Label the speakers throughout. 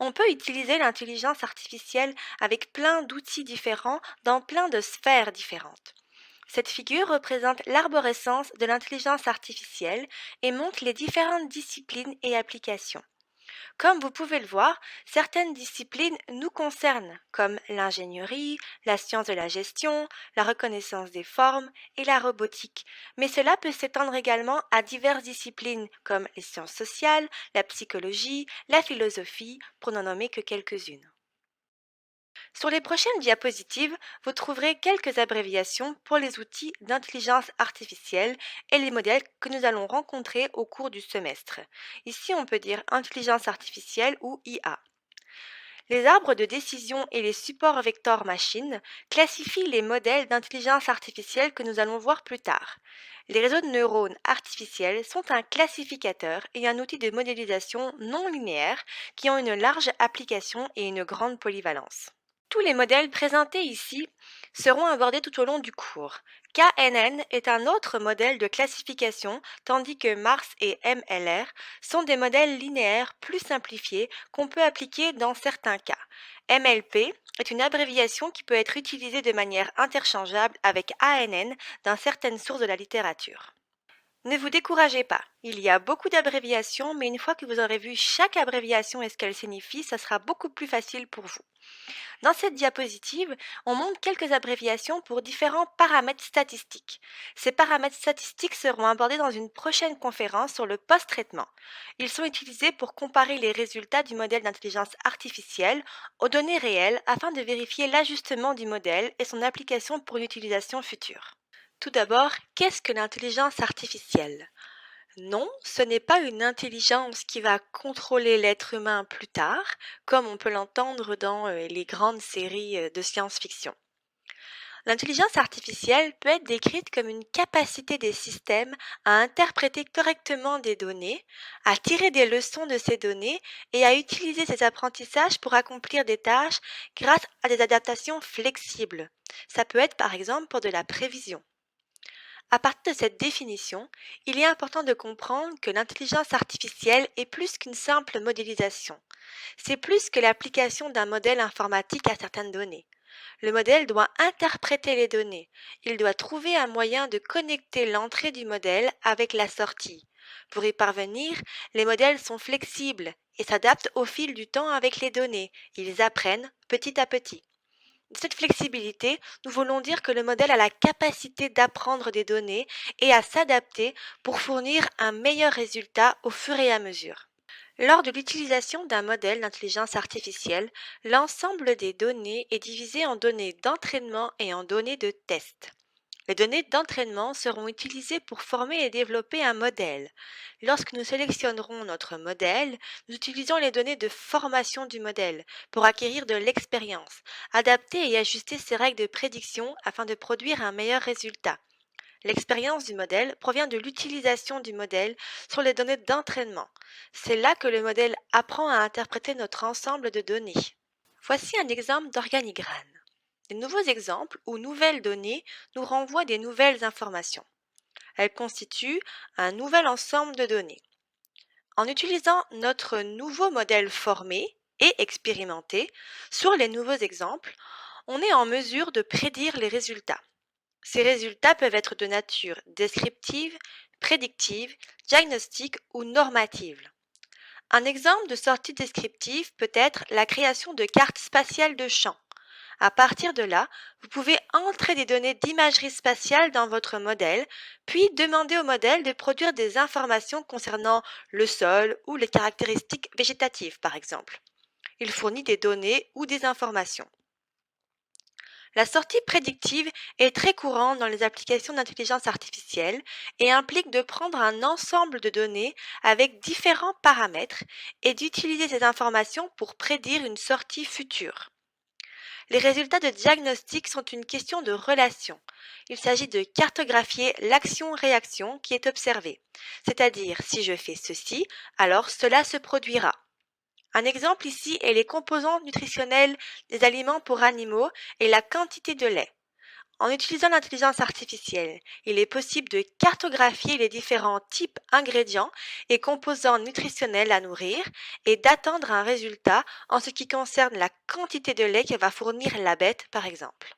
Speaker 1: On peut utiliser l'intelligence artificielle avec plein d'outils différents dans plein de sphères différentes. Cette figure représente l'arborescence de l'intelligence artificielle et montre les différentes disciplines et applications. Comme vous pouvez le voir, certaines disciplines nous concernent, comme l'ingénierie, la science de la gestion, la reconnaissance des formes et la robotique. Mais cela peut s'étendre également à diverses disciplines, comme les sciences sociales, la psychologie, la philosophie, pour n'en nommer que quelques-unes. Sur les prochaines diapositives, vous trouverez quelques abréviations pour les outils d'intelligence artificielle et les modèles que nous allons rencontrer au cours du semestre. Ici, on peut dire intelligence artificielle ou IA. Les arbres de décision et les supports vecteurs machines classifient les modèles d'intelligence artificielle que nous allons voir plus tard. Les réseaux de neurones artificiels sont un classificateur et un outil de modélisation non linéaire qui ont une large application et une grande polyvalence. Tous les modèles présentés ici seront abordés tout au long du cours. KNN est un autre modèle de classification, tandis que Mars et MLR sont des modèles linéaires plus simplifiés qu'on peut appliquer dans certains cas. MLP est une abréviation qui peut être utilisée de manière interchangeable avec ANN dans certaines sources de la littérature. Ne vous découragez pas, il y a beaucoup d'abréviations, mais une fois que vous aurez vu chaque abréviation et ce qu'elle signifie, ça sera beaucoup plus facile pour vous. Dans cette diapositive, on montre quelques abréviations pour différents paramètres statistiques. Ces paramètres statistiques seront abordés dans une prochaine conférence sur le post-traitement. Ils sont utilisés pour comparer les résultats du modèle d'intelligence artificielle aux données réelles afin de vérifier l'ajustement du modèle et son application pour une utilisation future. Tout d'abord, qu'est-ce que l'intelligence artificielle? Non, ce n'est pas une intelligence qui va contrôler l'être humain plus tard, comme on peut l'entendre dans les grandes séries de science-fiction. L'intelligence artificielle peut être décrite comme une capacité des systèmes à interpréter correctement des données, à tirer des leçons de ces données et à utiliser ces apprentissages pour accomplir des tâches grâce à des adaptations flexibles. Ça peut être par exemple pour de la prévision. À partir de cette définition, il est important de comprendre que l'intelligence artificielle est plus qu'une simple modélisation. C'est plus que l'application d'un modèle informatique à certaines données. Le modèle doit interpréter les données. Il doit trouver un moyen de connecter l'entrée du modèle avec la sortie. Pour y parvenir, les modèles sont flexibles et s'adaptent au fil du temps avec les données. Ils apprennent petit à petit. De cette flexibilité, nous voulons dire que le modèle a la capacité d'apprendre des données et à s'adapter pour fournir un meilleur résultat au fur et à mesure. Lors de l'utilisation d'un modèle d'intelligence artificielle, l'ensemble des données est divisé en données d'entraînement et en données de test. Les données d'entraînement seront utilisées pour former et développer un modèle. Lorsque nous sélectionnerons notre modèle, nous utilisons les données de formation du modèle pour acquérir de l'expérience, adapter et ajuster ses règles de prédiction afin de produire un meilleur résultat. L'expérience du modèle provient de l'utilisation du modèle sur les données d'entraînement. C'est là que le modèle apprend à interpréter notre ensemble de données. Voici un exemple d'organigramme. Les nouveaux exemples ou nouvelles données nous renvoient des nouvelles informations. Elles constituent un nouvel ensemble de données. En utilisant notre nouveau modèle formé et expérimenté sur les nouveaux exemples, on est en mesure de prédire les résultats. Ces résultats peuvent être de nature descriptive, prédictive, diagnostique ou normative. Un exemple de sortie descriptive peut être la création de cartes spatiales de champs. À partir de là, vous pouvez entrer des données d'imagerie spatiale dans votre modèle, puis demander au modèle de produire des informations concernant le sol ou les caractéristiques végétatives, par exemple. Il fournit des données ou des informations. La sortie prédictive est très courante dans les applications d'intelligence artificielle et implique de prendre un ensemble de données avec différents paramètres et d'utiliser ces informations pour prédire une sortie future. Les résultats de diagnostic sont une question de relation. Il s'agit de cartographier l'action-réaction qui est observée, c'est-à-dire si je fais ceci, alors cela se produira. Un exemple ici est les composants nutritionnels des aliments pour animaux et la quantité de lait. En utilisant l'intelligence artificielle, il est possible de cartographier les différents types ingrédients et composants nutritionnels à nourrir et d'attendre un résultat en ce qui concerne la quantité de lait que va fournir la bête, par exemple.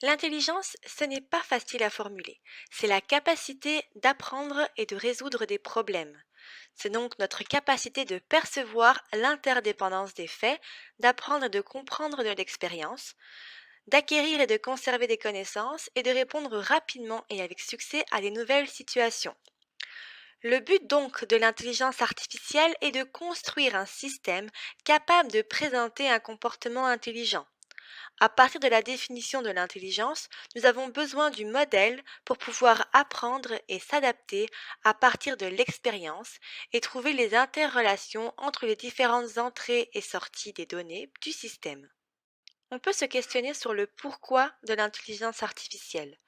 Speaker 1: L'intelligence, ce n'est pas facile à formuler. C'est la capacité d'apprendre et de résoudre des problèmes. C'est donc notre capacité de percevoir l'interdépendance des faits, d'apprendre et de comprendre de l'expérience, d'acquérir et de conserver des connaissances et de répondre rapidement et avec succès à des nouvelles situations. Le but donc de l'intelligence artificielle est de construire un système capable de présenter un comportement intelligent. À partir de la définition de l'intelligence, nous avons besoin du modèle pour pouvoir apprendre et s'adapter à partir de l'expérience et trouver les interrelations entre les différentes entrées et sorties des données du système. On peut se questionner sur le pourquoi de l'intelligence artificielle.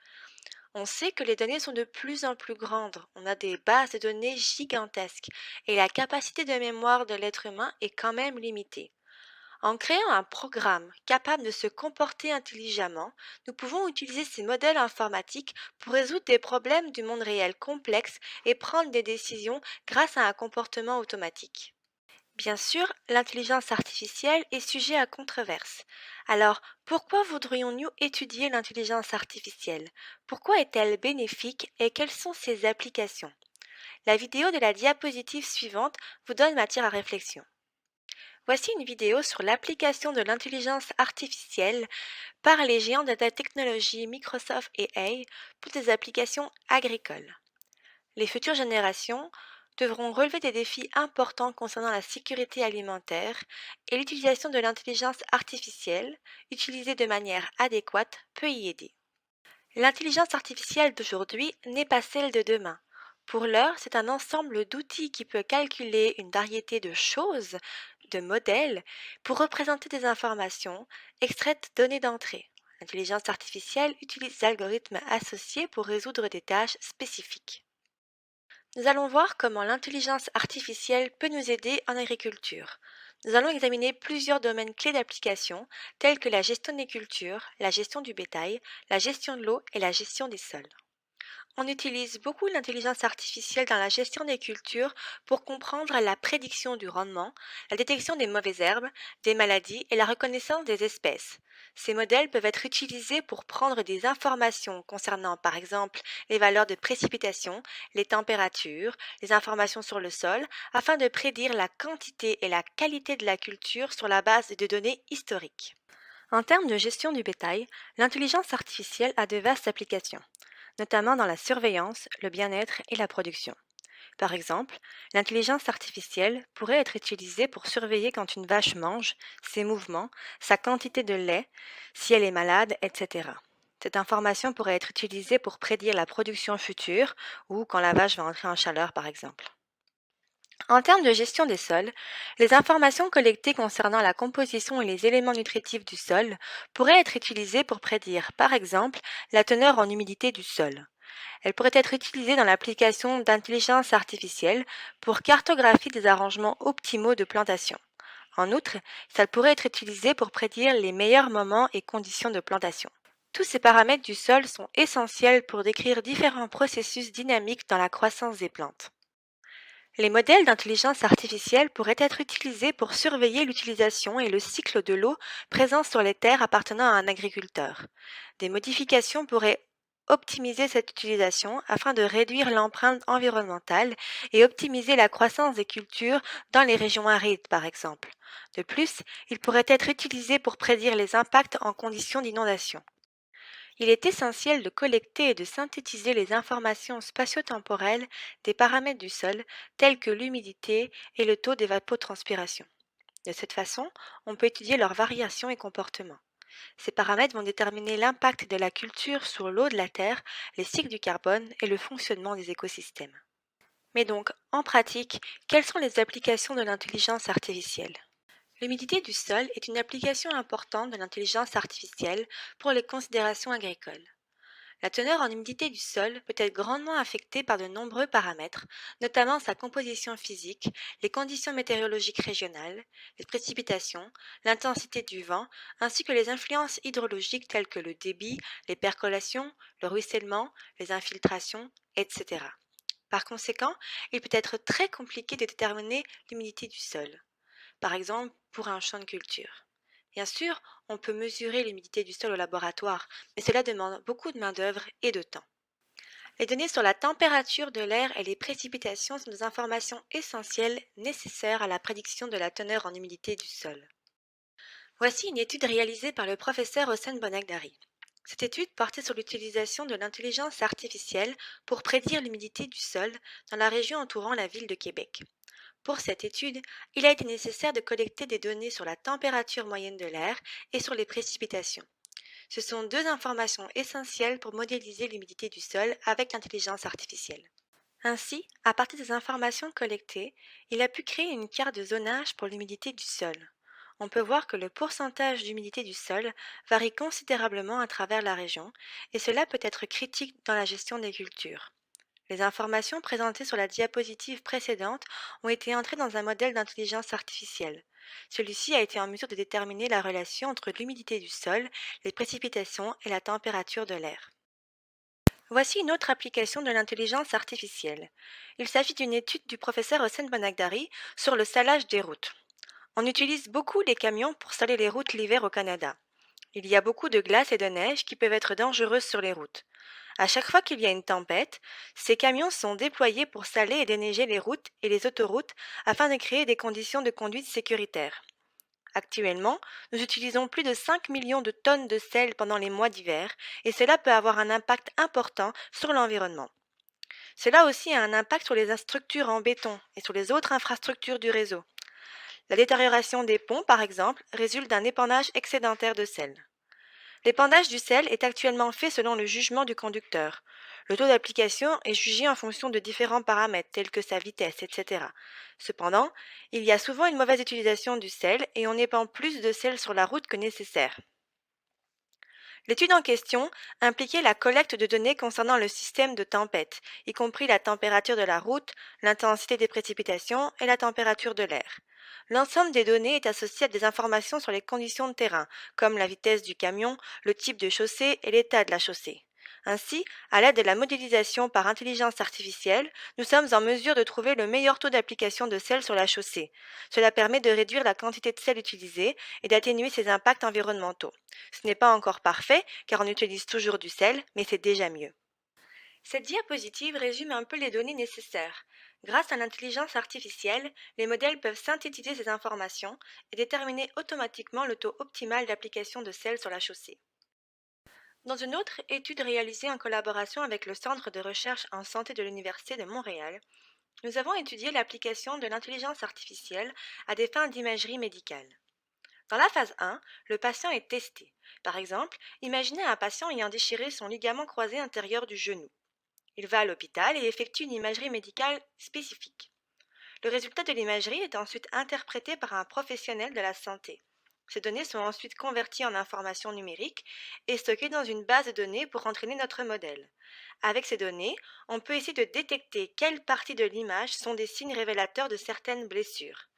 Speaker 1: On sait que les données sont de plus en plus grandes, on a des bases de données gigantesques et la capacité de mémoire de l'être humain est quand même limitée. En créant un programme capable de se comporter intelligemment, nous pouvons utiliser ces modèles informatiques pour résoudre des problèmes du monde réel complexes et prendre des décisions grâce à un comportement automatique. Bien sûr, l'intelligence artificielle est sujet à controverse. Alors, pourquoi voudrions-nous étudier l'intelligence artificielle? Pourquoi est-elle bénéfique et quelles sont ses applications? La vidéo de la diapositive suivante vous donne matière à réflexion. Voici une vidéo sur l'application de l'intelligence artificielle par les géants de la technologie Microsoft et AI pour des applications agricoles. Les futures générations devront relever des défis importants concernant la sécurité alimentaire et l'utilisation de l'intelligence artificielle, utilisée de manière adéquate, peut y aider. L'intelligence artificielle d'aujourd'hui n'est pas celle de demain. Pour l'heure, c'est un ensemble d'outils qui peut calculer une variété de choses, de modèles, pour représenter des informations extraites de données d'entrée. L'intelligence artificielle utilise des algorithmes associés pour résoudre des tâches spécifiques. Nous allons voir comment l'intelligence artificielle peut nous aider en agriculture. Nous allons examiner plusieurs domaines clés d'application, tels que la gestion des cultures, la gestion du bétail, la gestion de l'eau et la gestion des sols. On utilise beaucoup l'intelligence artificielle dans la gestion des cultures pour comprendre la prédiction du rendement, la détection des mauvaises herbes, des maladies et la reconnaissance des espèces. Ces modèles peuvent être utilisés pour prendre des informations concernant par exemple les valeurs de précipitation, les températures, les informations sur le sol, afin de prédire la quantité et la qualité de la culture sur la base de données historiques. En termes de gestion du bétail, l'intelligence artificielle a de vastes applications, notamment dans la surveillance, le bien-être et la production. Par exemple, l'intelligence artificielle pourrait être utilisée pour surveiller quand une vache mange, ses mouvements, sa quantité de lait, si elle est malade, etc. Cette information pourrait être utilisée pour prédire la production future ou quand la vache va entrer en chaleur, par exemple. En termes de gestion des sols, les informations collectées concernant la composition et les éléments nutritifs du sol pourraient être utilisées pour prédire, par exemple, la teneur en humidité du sol. Elles pourraient être utilisées dans l'application d'intelligence artificielle pour cartographier des arrangements optimaux de plantation. En outre, ça pourrait être utilisé pour prédire les meilleurs moments et conditions de plantation. Tous ces paramètres du sol sont essentiels pour décrire différents processus dynamiques dans la croissance des plantes. Les modèles d'intelligence artificielle pourraient être utilisés pour surveiller l'utilisation et le cycle de l'eau présent sur les terres appartenant à un agriculteur. Des modifications pourraient optimiser cette utilisation afin de réduire l'empreinte environnementale et optimiser la croissance des cultures dans les régions arides, par exemple. De plus, il pourrait être utilisé pour prédire les impacts en conditions d'inondation. Il est essentiel de collecter et de synthétiser les informations spatio-temporelles des paramètres du sol, tels que l'humidité et le taux d'évapotranspiration. De cette façon, on peut étudier leurs variations et comportements. Ces paramètres vont déterminer l'impact de la culture sur l'eau de la terre, les cycles du carbone et le fonctionnement des écosystèmes. Mais donc, en pratique, quelles sont les applications de l'intelligence artificielle? L'humidité du sol est une application importante de l'intelligence artificielle pour les considérations agricoles. La teneur en humidité du sol peut être grandement affectée par de nombreux paramètres, notamment sa composition physique, les conditions météorologiques régionales, les précipitations, l'intensité du vent, ainsi que les influences hydrologiques telles que le débit, les percolations, le ruissellement, les infiltrations, etc. Par conséquent, il peut être très compliqué de déterminer l'humidité du sol, par exemple pour un champ de culture. Bien sûr, on peut mesurer l'humidité du sol au laboratoire, mais cela demande beaucoup de main-d'œuvre et de temps. Les données sur la température de l'air et les précipitations sont des informations essentielles nécessaires à la prédiction de la teneur en humidité du sol. Voici une étude réalisée par le professeur Hossein Bonagdari. Cette étude portait sur l'utilisation de l'intelligence artificielle pour prédire l'humidité du sol dans la région entourant la ville de Québec. Pour cette étude, il a été nécessaire de collecter des données sur la température moyenne de l'air et sur les précipitations. Ce sont deux informations essentielles pour modéliser l'humidité du sol avec l'intelligence artificielle. Ainsi, à partir des informations collectées, il a pu créer une carte de zonage pour l'humidité du sol. On peut voir que le pourcentage d'humidité du sol varie considérablement à travers la région, et cela peut être critique dans la gestion des cultures. Les informations présentées sur la diapositive précédente ont été entrées dans un modèle d'intelligence artificielle. Celui-ci a été en mesure de déterminer la relation entre l'humidité du sol, les précipitations et la température de l'air. Voici une autre application de l'intelligence artificielle. Il s'agit d'une étude du professeur Hossein Bonagdari sur le salage des routes. On utilise beaucoup les camions pour saler les routes l'hiver au Canada. Il y a beaucoup de glace et de neige qui peuvent être dangereuses sur les routes. À chaque fois qu'il y a une tempête, ces camions sont déployés pour saler et déneiger les routes et les autoroutes afin de créer des conditions de conduite sécuritaires. Actuellement, nous utilisons plus de 5 millions de tonnes de sel pendant les mois d'hiver et cela peut avoir un impact important sur l'environnement. Cela aussi a un impact sur les structures en béton et sur les autres infrastructures du réseau. La détérioration des ponts, par exemple, résulte d'un épandage excédentaire de sel. L'épandage du sel est actuellement fait selon le jugement du conducteur. Le taux d'application est jugé en fonction de différents paramètres tels que sa vitesse, etc. Cependant, il y a souvent une mauvaise utilisation du sel et on épand plus de sel sur la route que nécessaire. L'étude en question impliquait la collecte de données concernant le système de tempête, y compris la température de la route, l'intensité des précipitations et la température de l'air. L'ensemble des données est associé à des informations sur les conditions de terrain, comme la vitesse du camion, le type de chaussée et l'état de la chaussée. Ainsi, à l'aide de la modélisation par intelligence artificielle, nous sommes en mesure de trouver le meilleur taux d'application de sel sur la chaussée. Cela permet de réduire la quantité de sel utilisée et d'atténuer ses impacts environnementaux. Ce n'est pas encore parfait, car on utilise toujours du sel, mais c'est déjà mieux. Cette diapositive résume un peu les données nécessaires. Grâce à l'intelligence artificielle, les modèles peuvent synthétiser ces informations et déterminer automatiquement le taux optimal d'application de sel sur la chaussée. Dans une autre étude réalisée en collaboration avec le Centre de recherche en santé de l'Université de Montréal, nous avons étudié l'application de l'intelligence artificielle à des fins d'imagerie médicale. Dans la phase 1, le patient est testé. Par exemple, imaginez un patient ayant déchiré son ligament croisé intérieur du genou. Il va à l'hôpital et effectue une imagerie médicale spécifique. Le résultat de l'imagerie est ensuite interprété par un professionnel de la santé. Ces données sont ensuite converties en informations numériques et stockées dans une base de données pour entraîner notre modèle. Avec ces données, on peut essayer de détecter quelles parties de l'image sont des signes révélateurs de certaines blessures.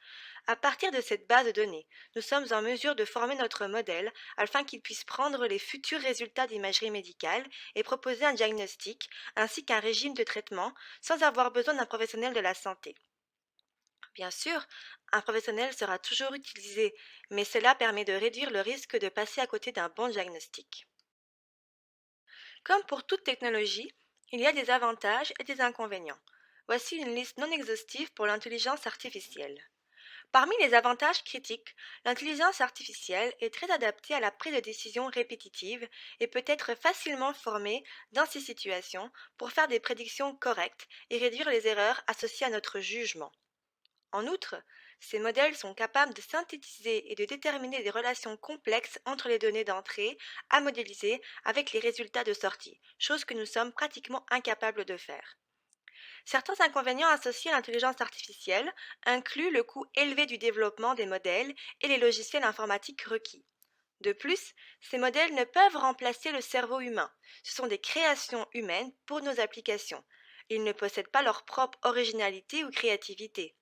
Speaker 1: À partir de cette base de données, nous sommes en mesure de former notre modèle afin qu'il puisse prendre les futurs résultats d'imagerie médicale et proposer un diagnostic ainsi qu'un régime de traitement sans avoir besoin d'un professionnel de la santé. Bien sûr, un professionnel sera toujours utilisé, mais cela permet de réduire le risque de passer à côté d'un bon diagnostic. Comme pour toute technologie, il y a des avantages et des inconvénients. Voici une liste non exhaustive pour l'intelligence artificielle. Parmi les avantages critiques, l'intelligence artificielle est très adaptée à la prise de décision répétitive et peut être facilement formée dans ces situations pour faire des prédictions correctes et réduire les erreurs associées à notre jugement. En outre, ces modèles sont capables de synthétiser et de déterminer des relations complexes entre les données d'entrée à modéliser avec les résultats de sortie, chose que nous sommes pratiquement incapables de faire. Certains inconvénients associés à l'intelligence artificielle incluent le coût élevé du développement des modèles et les logiciels informatiques requis. De plus, ces modèles ne peuvent remplacer le cerveau humain. Ce sont des créations humaines pour nos applications. Ils ne possèdent pas leur propre originalité ou créativité.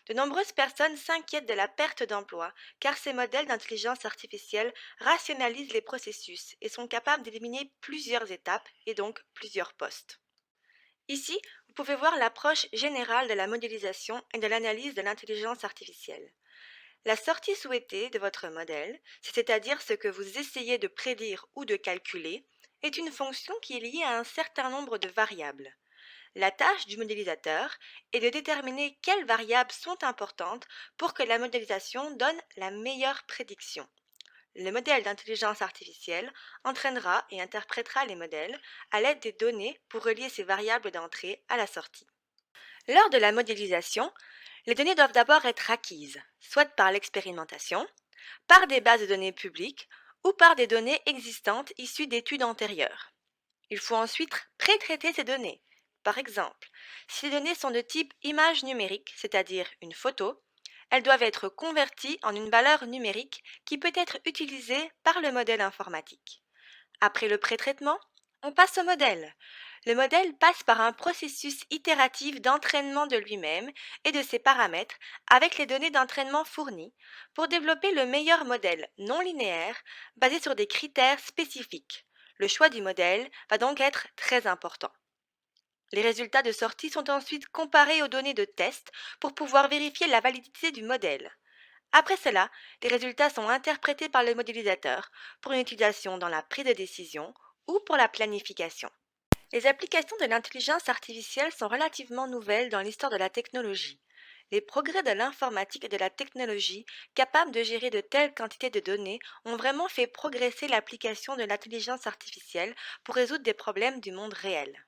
Speaker 1: De nombreuses personnes s'inquiètent de la perte d'emploi car ces modèles d'intelligence artificielle rationalisent les processus et sont capables d'éliminer plusieurs étapes et donc plusieurs postes. Ici, vous pouvez voir l'approche générale de la modélisation et de l'analyse de l'intelligence artificielle. La sortie souhaitée de votre modèle, c'est-à-dire ce que vous essayez de prédire ou de calculer, est une fonction qui est liée à un certain nombre de variables. La tâche du modélisateur est de déterminer quelles variables sont importantes pour que la modélisation donne la meilleure prédiction. Le modèle d'intelligence artificielle entraînera et interprétera les modèles à l'aide des données pour relier ces variables d'entrée à la sortie. Lors de la modélisation, les données doivent d'abord être acquises, soit par l'expérimentation, par des bases de données publiques ou par des données existantes issues d'études antérieures. Il faut ensuite pré-traiter ces données. Par exemple, si les données sont de type image numérique, c'est-à-dire une photo, elles doivent être converties en une valeur numérique qui peut être utilisée par le modèle informatique. Après le pré-traitement, on passe au modèle. Le modèle passe par un processus itératif d'entraînement de lui-même et de ses paramètres avec les données d'entraînement fournies pour développer le meilleur modèle non linéaire basé sur des critères spécifiques. Le choix du modèle va donc être très important. Les résultats de sortie sont ensuite comparés aux données de test pour pouvoir vérifier la validité du modèle. Après cela, les résultats sont interprétés par le modélisateur pour une utilisation dans la prise de décision ou pour la planification. Les applications de l'intelligence artificielle sont relativement nouvelles dans l'histoire de la technologie. Les progrès de l'informatique et de la technologie, capables de gérer de telles quantités de données, ont vraiment fait progresser l'application de l'intelligence artificielle pour résoudre des problèmes du monde réel.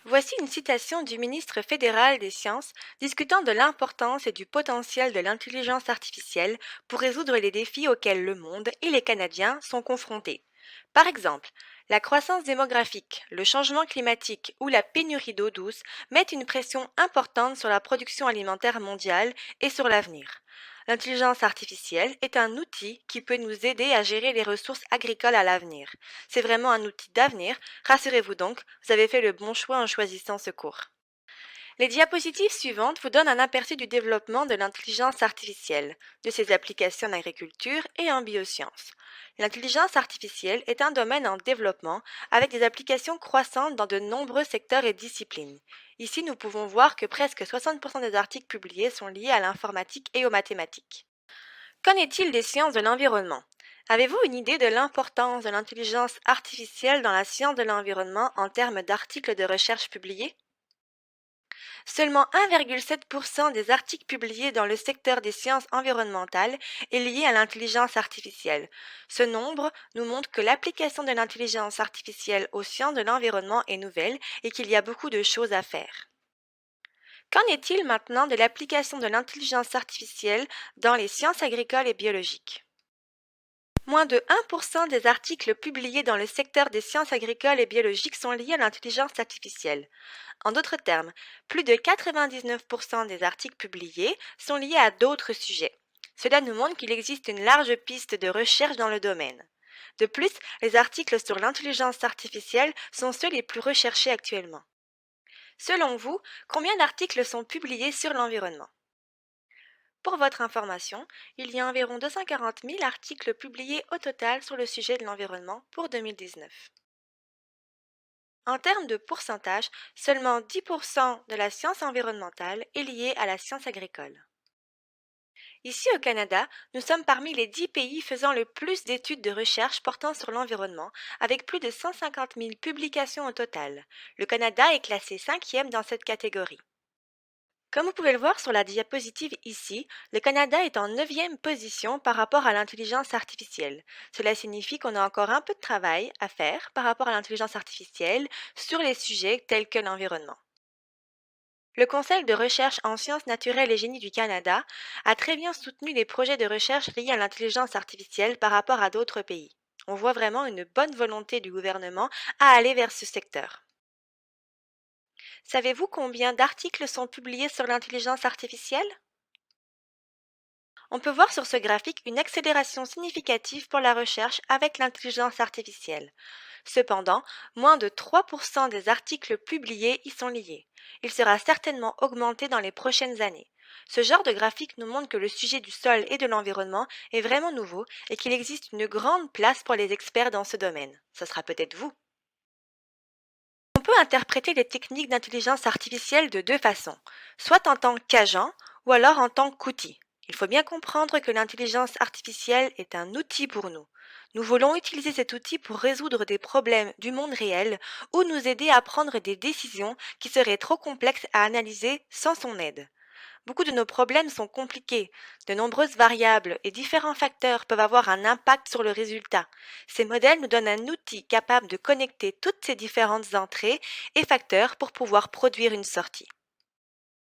Speaker 1: Voici une citation du ministre fédéral des Sciences discutant de l'importance et du potentiel de l'intelligence artificielle pour résoudre les défis auxquels le monde et les Canadiens sont confrontés. Par exemple, la croissance démographique, le changement climatique ou la pénurie d'eau douce mettent une pression importante sur la production alimentaire mondiale et sur l'avenir. L'intelligence artificielle est un outil qui peut nous aider à gérer les ressources agricoles à l'avenir. C'est vraiment un outil d'avenir. Rassurez-vous donc, vous avez fait le bon choix en choisissant ce cours. Les diapositives suivantes vous donnent un aperçu du développement de l'intelligence artificielle, de ses applications en agriculture et en biosciences. L'intelligence artificielle est un domaine en développement avec des applications croissantes dans de nombreux secteurs et disciplines. Ici, nous pouvons voir que presque 60% des articles publiés sont liés à l'informatique et aux mathématiques. Qu'en est-il des sciences de l'environnement? Avez-vous une idée de l'importance de l'intelligence artificielle dans la science de l'environnement en termes d'articles de recherche publiés? Seulement 1,7% des articles publiés dans le secteur des sciences environnementales est lié à l'intelligence artificielle. Ce nombre nous montre que l'application de l'intelligence artificielle aux sciences de l'environnement est nouvelle et qu'il y a beaucoup de choses à faire. Qu'en est-il maintenant de l'application de l'intelligence artificielle dans les sciences agricoles et biologiques? Moins de 1% des articles publiés dans le secteur des sciences agricoles et biologiques sont liés à l'intelligence artificielle. En d'autres termes, plus de 99% des articles publiés sont liés à d'autres sujets. Cela nous montre qu'il existe une large piste de recherche dans le domaine. De plus, les articles sur l'intelligence artificielle sont ceux les plus recherchés actuellement. Selon vous, combien d'articles sont publiés sur l'environnement? Pour votre information, il y a environ 240 000 articles publiés au total sur le sujet de l'environnement pour 2019. En termes de pourcentage, seulement 10% de la science environnementale est liée à la science agricole. Ici au Canada, nous sommes parmi les 10 pays faisant le plus d'études de recherche portant sur l'environnement, avec plus de 150 000 publications au total. Le Canada est classé 5e dans cette catégorie. Comme vous pouvez le voir sur la diapositive ici, le Canada est en 9e position par rapport à l'intelligence artificielle. Cela signifie qu'on a encore un peu de travail à faire par rapport à l'intelligence artificielle sur les sujets tels que l'environnement. Le Conseil de recherche en sciences naturelles et génie du Canada a très bien soutenu les projets de recherche liés à l'intelligence artificielle par rapport à d'autres pays. On voit vraiment une bonne volonté du gouvernement à aller vers ce secteur. Savez-vous combien d'articles sont publiés sur l'intelligence artificielle? On peut voir sur ce graphique une accélération significative pour la recherche avec l'intelligence artificielle. Cependant, moins de 3% des articles publiés y sont liés. Il sera certainement augmenté dans les prochaines années. Ce genre de graphique nous montre que le sujet du sol et de l'environnement est vraiment nouveau et qu'il existe une grande place pour les experts dans ce domaine. Ce sera peut-être vous. On peut interpréter les techniques d'intelligence artificielle de deux façons, soit en tant qu'agent ou alors en tant qu'outil. Il faut bien comprendre que l'intelligence artificielle est un outil pour nous. Nous voulons utiliser cet outil pour résoudre des problèmes du monde réel ou nous aider à prendre des décisions qui seraient trop complexes à analyser sans son aide. Beaucoup de nos problèmes sont compliqués. De nombreuses variables et différents facteurs peuvent avoir un impact sur le résultat. Ces modèles nous donnent un outil capable de connecter toutes ces différentes entrées et facteurs pour pouvoir produire une sortie.